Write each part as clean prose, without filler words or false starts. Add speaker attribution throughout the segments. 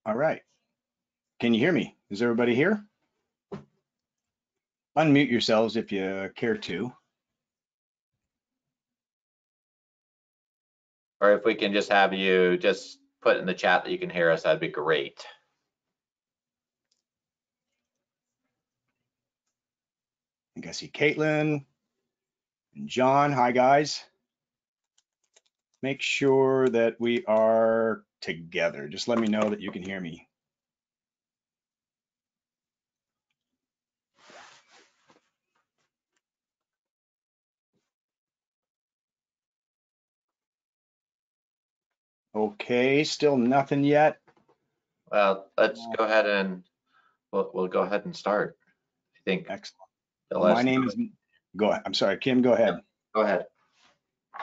Speaker 1: All right. Can you hear me? Is everybody here? Unmute yourselves if you care to.
Speaker 2: Or if we can just have you just put in the chat that you can hear us, that'd be great.
Speaker 1: I think I see Caitlin and John. Hi, guys. Make sure that we are together. Just let me know that you can hear me. Okay, still nothing yet.
Speaker 2: Well, let's go ahead and we'll go ahead and start. I think.
Speaker 1: Excellent. Well, my name is, I'm sorry, Kim, go ahead.
Speaker 2: Go ahead.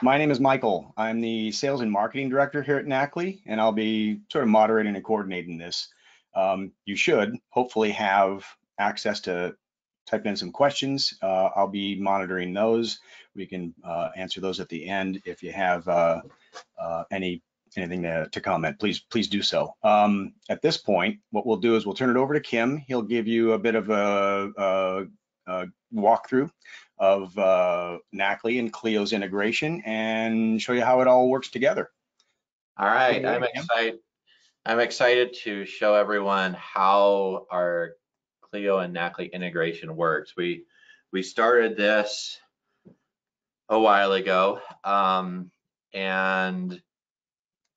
Speaker 1: My name is Michael. I'm the sales and marketing director here at Knackly, and I'll be sort of moderating and coordinating this. You should hopefully have access to type in some questions. I'll be monitoring those. We can answer those at the end. If you have anything to comment, please do so. At this point, what we'll do is we'll turn it over to Kim. He'll give you a bit of a walkthrough of Knackly and Clio's integration and show you how it all works together.
Speaker 2: All right, I'm excited to show everyone how our Clio and Knackly integration works. We started this a while ago, and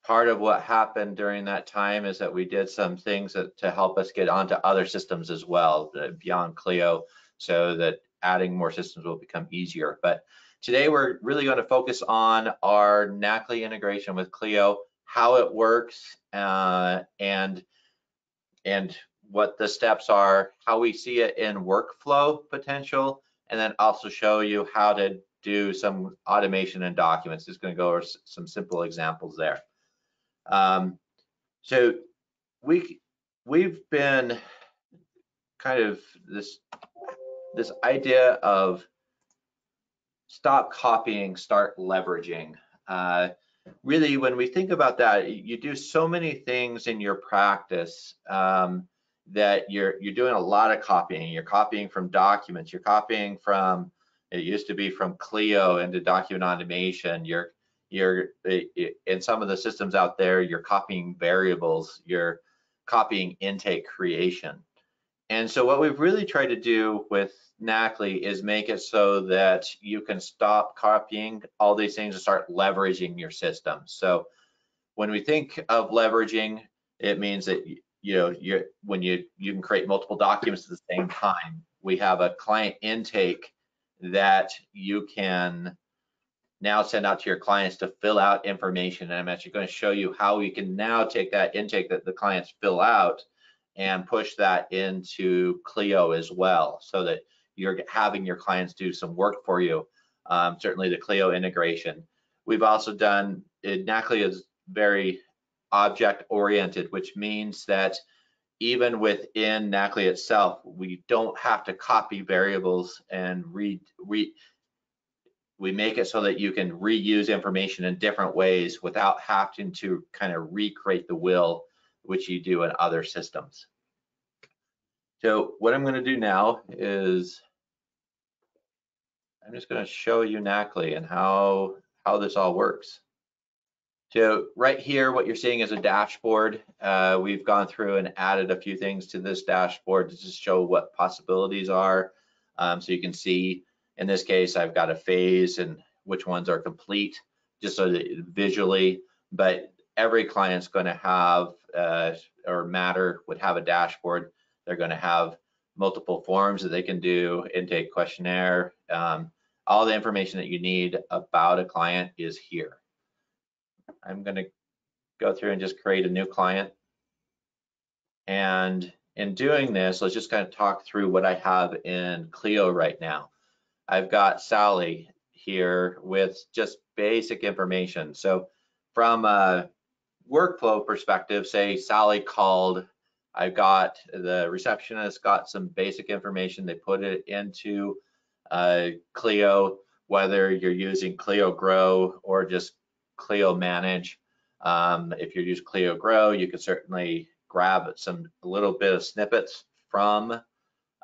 Speaker 2: part of what happened during that time is that we did some things to help us get onto other systems as well, beyond Clio, so that adding more systems will become easier. But today we're really going to focus on our Knackly integration with Clio, how it works, and what the steps are, how we see it in workflow potential, and then also show you how to do some automation and documents. Just going to go over some simple examples there. So we've been kind of this idea of stop copying, start leveraging. Really, when we think about that, you do so many things in your practice that you're doing a lot of copying. You're copying from documents. You're copying from, it used to be from Clio into document automation. You're in some of the systems out there, you're copying variables. You're copying intake creation. And so what we've really tried to do with Knackly is make it so that you can stop copying all these things and start leveraging your system. So when we think of leveraging, it means that you can create multiple documents at the same time. We have a client intake that you can now send out to your clients to fill out information. And I'm actually going to show you how we can now take that intake that the clients fill out and push that into Clio as well, so that you're having your clients do some work for you. Certainly the Clio integration. We've also done, Knackly is very object oriented, which means that even within Knackly itself, we don't have to copy variables and we make it so that you can reuse information in different ways without having to kind of recreate the wheel, which you do in other systems. So what I'm going to do now is I'm just going to show you Knackly and how this all works. So right here, what you're seeing is a dashboard. We've gone through and added a few things to this dashboard to just show what possibilities are. So you can see, in this case, I've got a phase and which ones are complete, just so that visually, but every client's going to have, or Matter would have a dashboard. They're going to have multiple forms that they can do, intake questionnaire. All the information that you need about a client is here. I'm going to go through and just create a new client. And in doing this, let's just kind of talk through what I have in Clio right now. I've got Sally here with just basic information. So from a workflow perspective, say Sally called, I've got the receptionist got some basic information. They put it into Clio, whether you're using Clio Grow or just Clio Manage. If you use Clio Grow, you can certainly grab a little bit of snippets from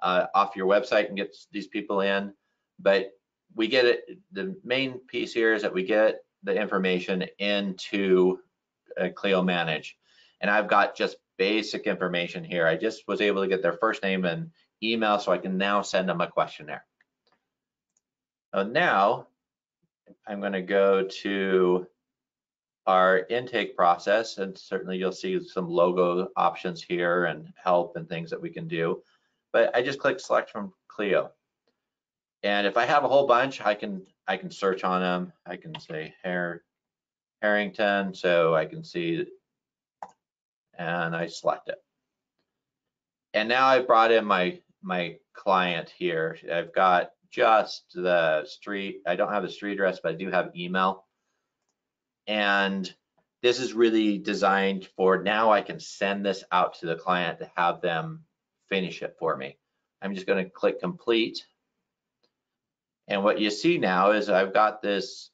Speaker 2: off your website and get these people in. But we get it. The main piece here is that we get the information into Clio Manage, and I've got just basic information here. I just was able to get their first name and email, so I can now send them a questionnaire. So now I'm going to go to our intake process, and certainly you'll see some logo options here and help and things that we can do. But I just click select from Clio. And if I have a whole bunch, I can search on them. I can say Harrington, so I can see, and I select it. And now I brought in my client here. I've got just the street. I don't have the street address, but I do have email. And this is really designed for, now I can send this out to the client to have them finish it for me. I'm just going to click complete. And what you see now is I've got this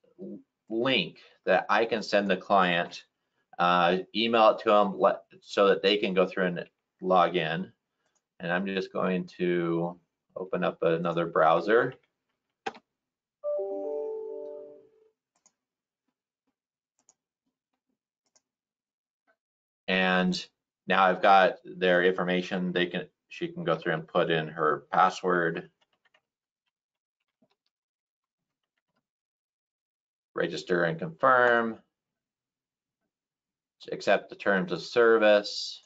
Speaker 2: link that I can send the client, email it to them so that they can go through and log in. And I'm just going to open up another browser. And now I've got their information. She can go through and put in her password, register and confirm, accept the terms of service.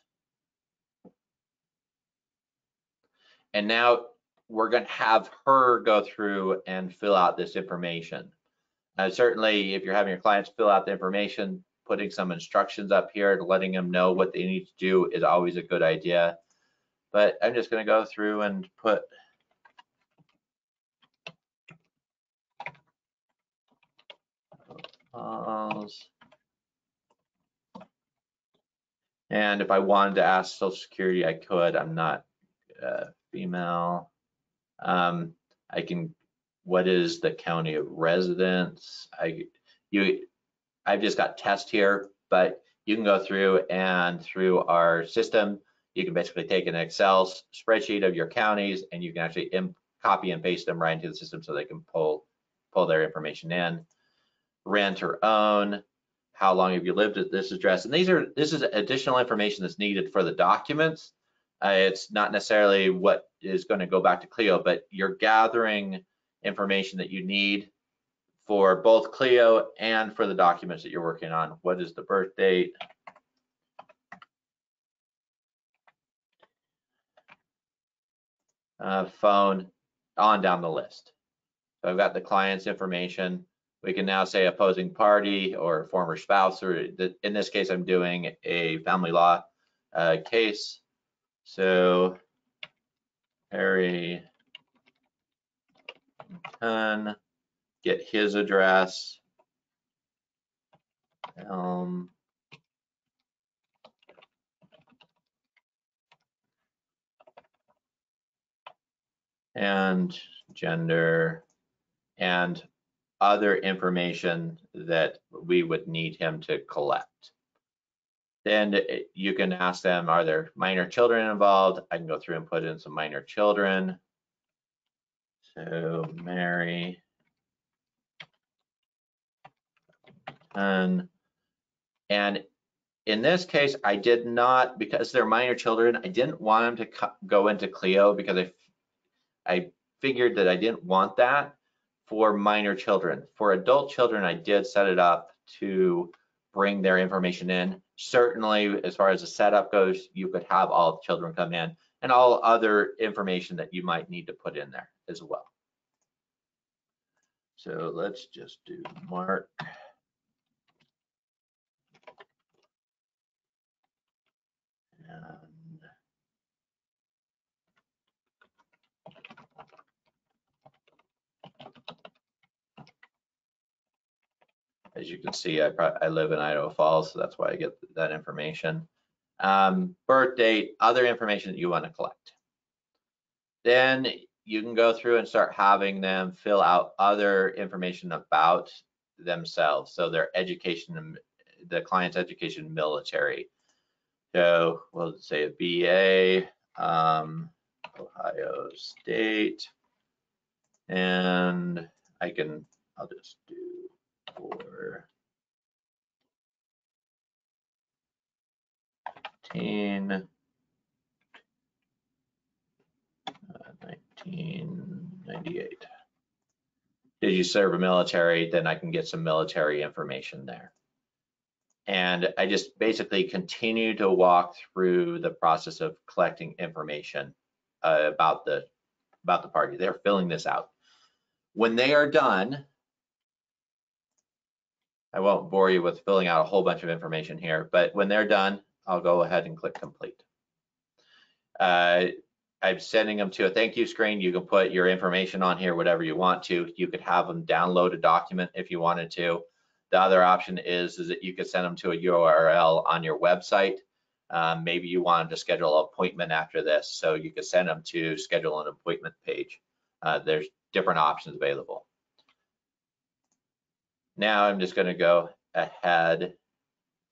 Speaker 2: And now we're going to have her go through and fill out this information. Certainly, if you're having your clients fill out the information, putting some instructions up here and letting them know what they need to do is always a good idea. But I'm just going to go through and put and if I wanted to ask Social Security, I could. I'm not female. I can, what is the county of residence? I've just got test here, but you can go through and through our system, you can basically take an Excel spreadsheet of your counties and you can actually copy and paste them right into the system so they can pull their information in. Rent or own, how long have you lived at this address? And this is additional information that's needed for the documents. It's not necessarily what is going to go back to Clio, but you're gathering information that you need for both Clio and for the documents that you're working on. What is the birth date? Phone, on down the list. So I've got the client's information. We can now say opposing party or former spouse, or in this case, I'm doing a family law case. So Harry can get his address. And gender and other information that we would need him to collect. Then you can ask them, are there minor children involved? I can go through and put in some minor children. So Mary and in this case, I did not, because they're minor children, I didn't want them to go into Clio because I figured that I didn't want that for minor children. For adult children, I did set it up to bring their information in. Certainly, as far as the setup goes, you could have all children come in and all other information that you might need to put in there as well. So let's just do Mark. And as you can see, I live in Idaho Falls, so that's why I get that information. Birth date, other information that you want to collect. Then you can go through and start having them fill out other information about themselves. So their education, the client's education, military. So we'll say a BA, Ohio State, and I'll just do 1998. Did you serve a military? Then I can get some military information there. And I just basically continue to walk through the process of collecting information about the party. They're filling this out. When they are done, I won't bore you with filling out a whole bunch of information here, but when they're done, I'll go ahead and click complete. I'm sending them to a thank you screen. You can put your information on here, whatever you want to. You could have them download a document if you wanted to. The other option is that you could send them to a URL on your website. Maybe you wanted to schedule an appointment after this, so you could send them to schedule an appointment page. There's different options available. Now I'm just going to go ahead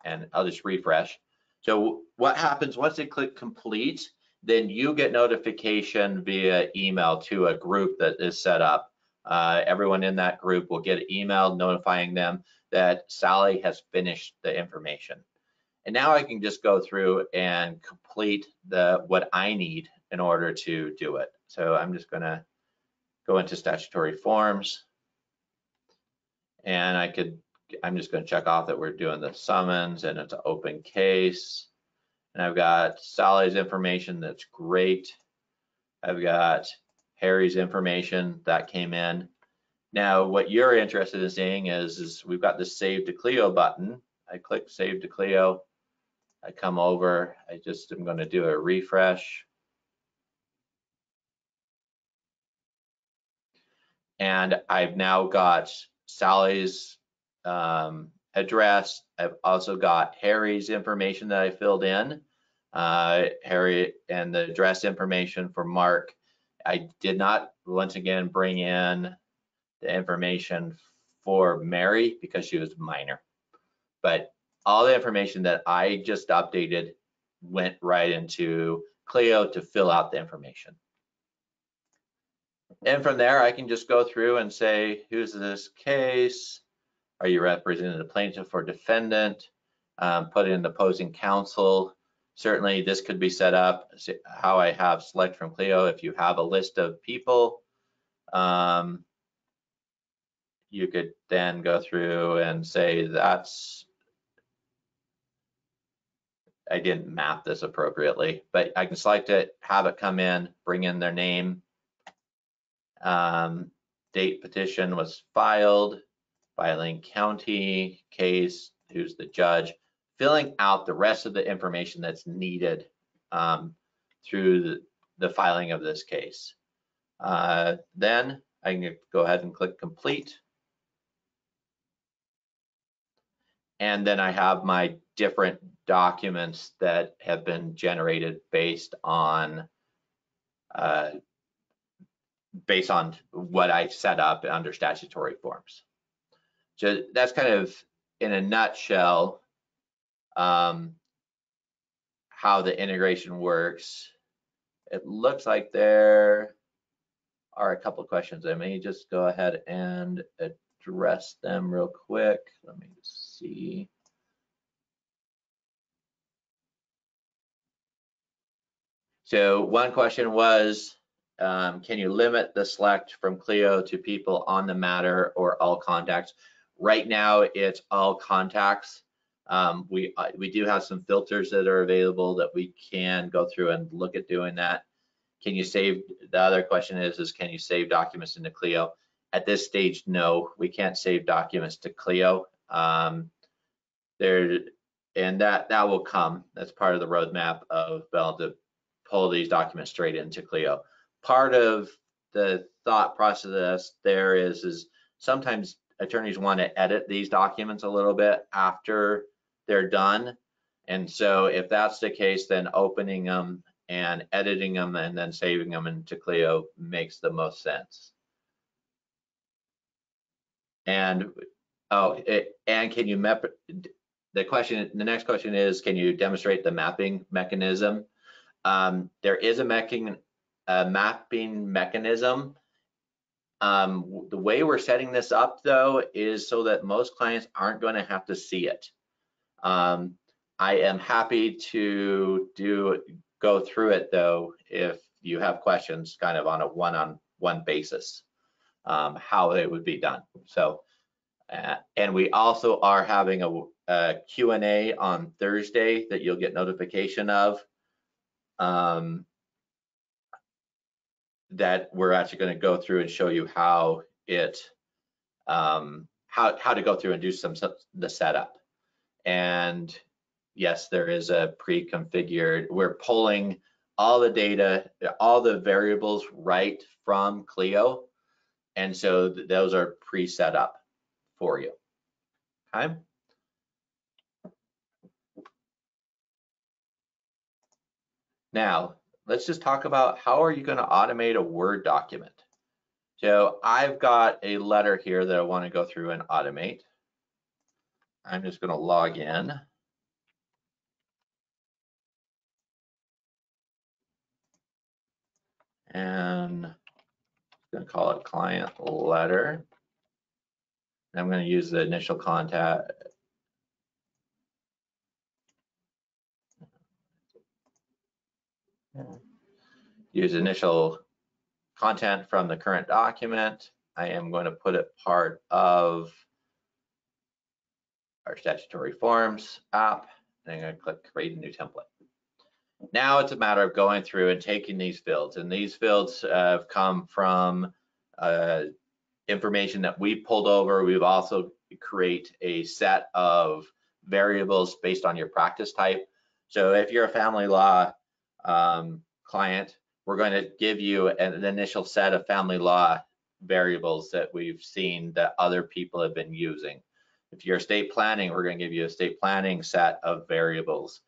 Speaker 2: and I'll just refresh. So what happens once they click complete, then you get notification via email to a group that is set up. Everyone in that group will get an email notifying them that Sally has finished the information. And now I can just go through and complete what I need in order to do it. So I'm just going to go into statutory forms, and I'm just going to check off that we're doing the summons and it's an open case. And I've got Sally's information, that's great. I've got Harry's information that came in. Now, what you're interested in seeing is we've got this Save to Clio button. I click Save to Clio. I come over. I just am going to do a refresh. And I've now got Sally's address. I've also got Harry's information that I filled in. Harry and the address information for Mark. I did not, once again, bring in the information for Mary because she was minor. But all the information that I just updated went right into Clio to fill out the information. And from there, I can just go through and say, who's this case? Are you representing the plaintiff or defendant? Put in the opposing counsel. Certainly, this could be set up how I have select from Clio. If you have a list of people, you could then go through and say I didn't map this appropriately, but I can select it, have it come in, bring in their name. Date petition was filed, filing county, case, who's the judge, filling out the rest of the information that's needed through the filing of this case. Then I can go ahead and click complete. And then I have my different documents that have been generated based on what I set up under statutory forms. So that's kind of, in a nutshell, how the integration works. It looks like there are a couple of questions. I may just go ahead and address them real quick. Let me see. So one question was, can you limit the select from Clio to people on the matter or all contacts? Right now, it's all contacts. We do have some filters that are available that we can go through and look at doing that. Can you save? The other question is can you save documents into Clio? At this stage, no, we can't save documents to Clio. And that will come. That's part of the roadmap of being able to pull these documents straight into Clio. Part of the thought process there is sometimes attorneys want to edit these documents a little bit after they're done. And so if that's the case, then opening them and editing them and then saving them into Clio makes the most sense. And can you the next question is, can you demonstrate the mapping mechanism? There is a mapping mechanism. The way we're setting this up though is so that most clients aren't going to have to see it. I am happy to go through it though if you have questions kind of on a one-on-one basis, how it would be done. So, and we also are having a Q&A on Thursday that you'll get notification of, that we're actually going to go through and show you how it, how to go through and do the setup. And yes, there is a pre-configured, we're pulling all the data, all the variables right from Clio. And so those are pre-set up for you, okay? Now, let's just talk about how are you going to automate a Word document. So I've got a letter here that I want to go through and automate. I'm just going to log in. And I'm going to call it client letter. I'm going to use the initial contact. Use initial content from the current document. I am going to put it part of our statutory forms app. And I'm going to click create a new template. Now it's a matter of going through and taking these fields, and these fields have come from information that we pulled over. We've also create a set of variables based on your practice type. So if you're a family law client, we're going to give you an initial set of family law variables that we've seen that other people have been using. If you're estate planning, we're going to give you a estate planning set of variables.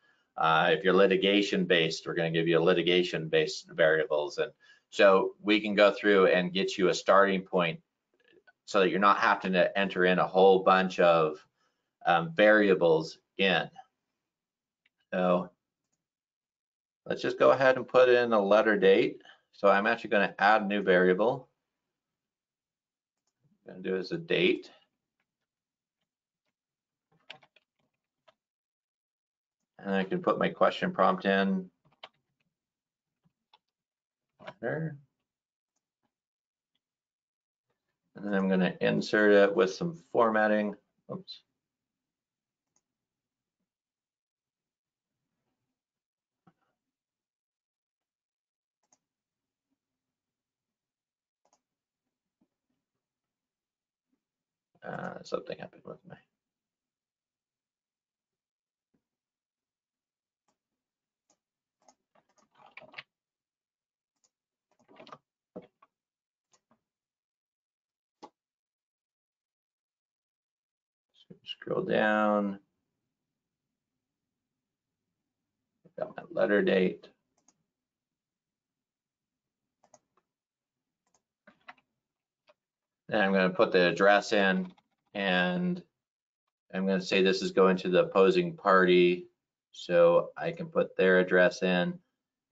Speaker 2: If you're litigation based, we're going to give you a litigation based variables. And so we can go through and get you a starting point so that you're not having to enter in a whole bunch of variables in. So let's just go ahead and put in a letter date. So I'm actually going to add a new variable. I'm going to do as a date. And I can put my question prompt in. Letter. And then I'm going to insert it with some formatting. Oops. Something happened with me. Scroll down. I've got my letter date. And I'm going to put the address in, and I'm going to say this is going to the opposing party, so I can put their address in,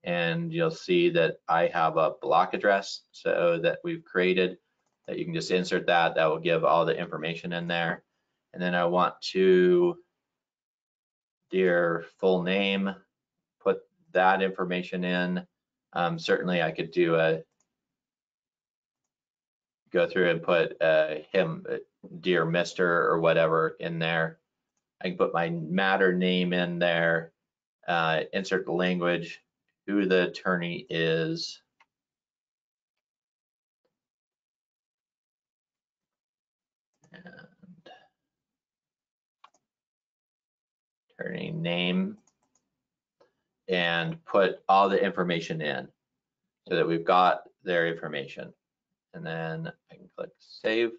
Speaker 2: and you'll see that I have a block address so that we've created that you can just insert that. That will give all the information in there. And then I want to, dear full name, put that information in. Certainly I could do go through and put him, dear Mr. or whatever in there. I can put my matter name in there, insert the language, who the attorney is. And attorney name, and put all the information in so that we've got their information. And then I can click save.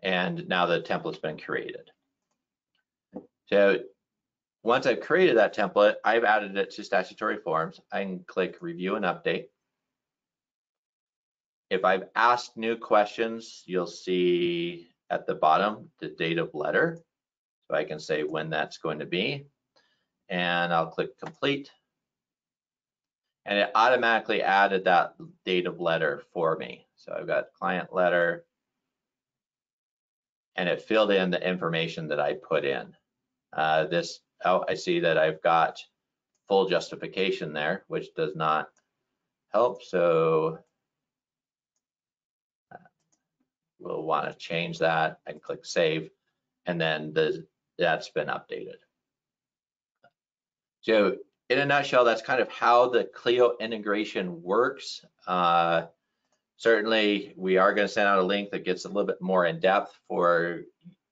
Speaker 2: And now the template's been created. So once I've created that template, I've added it to statutory forms. I can click review and update. if I've asked new questions, you'll see at the bottom the date of letter. So I can say when that's going to be, and I'll click complete. And it automatically added that date of letter for me. So I've got client letter, and it filled in the information that I put in. I see that I've got full justification there, which does not help. So we'll want to change that and click save, and then that's been updated. So in a nutshell, that's kind of how the Clio integration works. Certainly, we are going to send out a link that gets a little bit more in depth for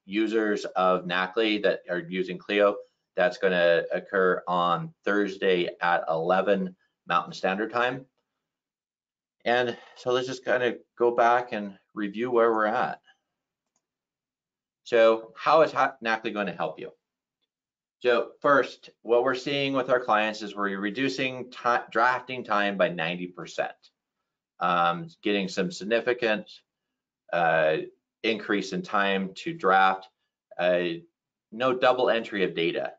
Speaker 2: users of Knackly that are using Clio. That's going to occur on Thursday at 11 Mountain Standard Time. And so let's just kind of go back and review where we're at. So how is Knackly going to help you? So first, what we're seeing with our clients is we're reducing drafting time by 90%, getting some significant increase in time to draft, no double entry of data,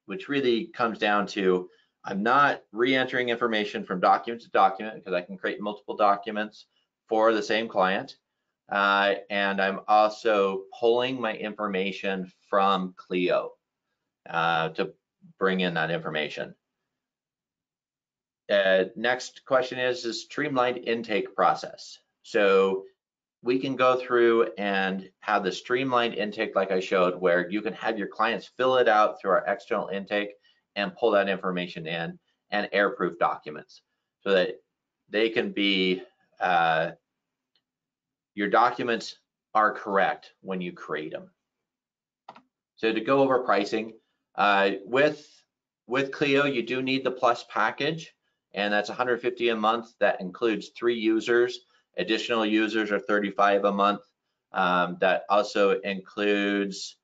Speaker 2: which really comes down to I'm not re-entering information from document to document because I can create multiple documents for the same client. And I'm also pulling my information from Clio to bring in that information. Next question is streamlined intake process. So we can go through and have the streamlined intake like I showed, where you can have your clients fill it out through our external intake and pull that information in, and airproof documents so that they can be, your documents are correct when you create them. So to go over pricing, with Clio, you do need the Plus package, and that's $150 a month. That includes 3 users. Additional users are $35 a month. That also includes,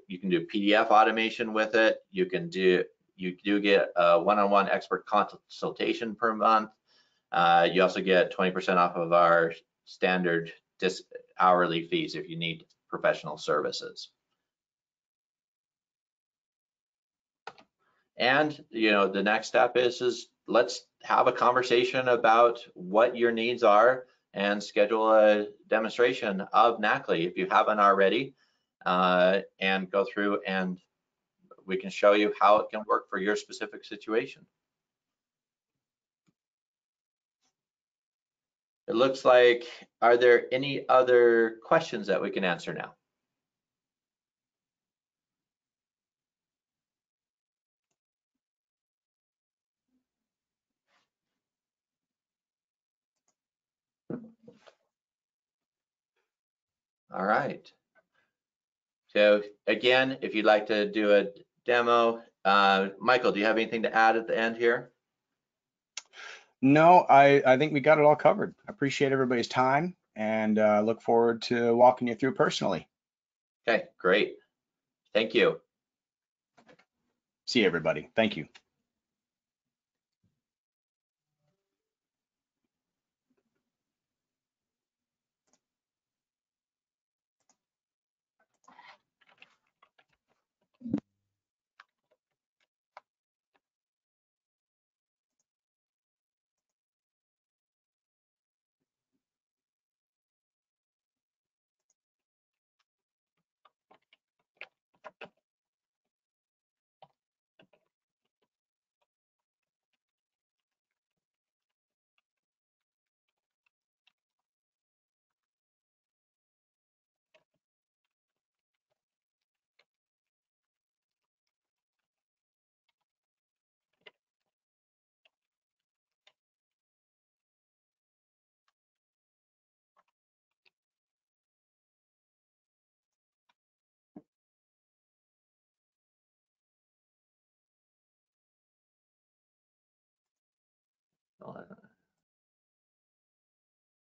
Speaker 2: you can do PDF automation with it. You do get a one-on-one expert consultation per month. You also get 20% off of our standard hourly fees if you need professional services. And the next step is let's have a conversation about what your needs are and schedule a demonstration of Knackly if you haven't already, and go through and we can show you how it can work for your specific situation. It looks like, are there any other questions that we can answer now? All right. So again, if you'd like to do a demo, Michael, do you have anything to add at the end here?
Speaker 1: No, I think we got it all covered. I appreciate everybody's time and look forward to walking you through personally.
Speaker 2: Okay, great. Thank you.
Speaker 1: See you, everybody. Thank you.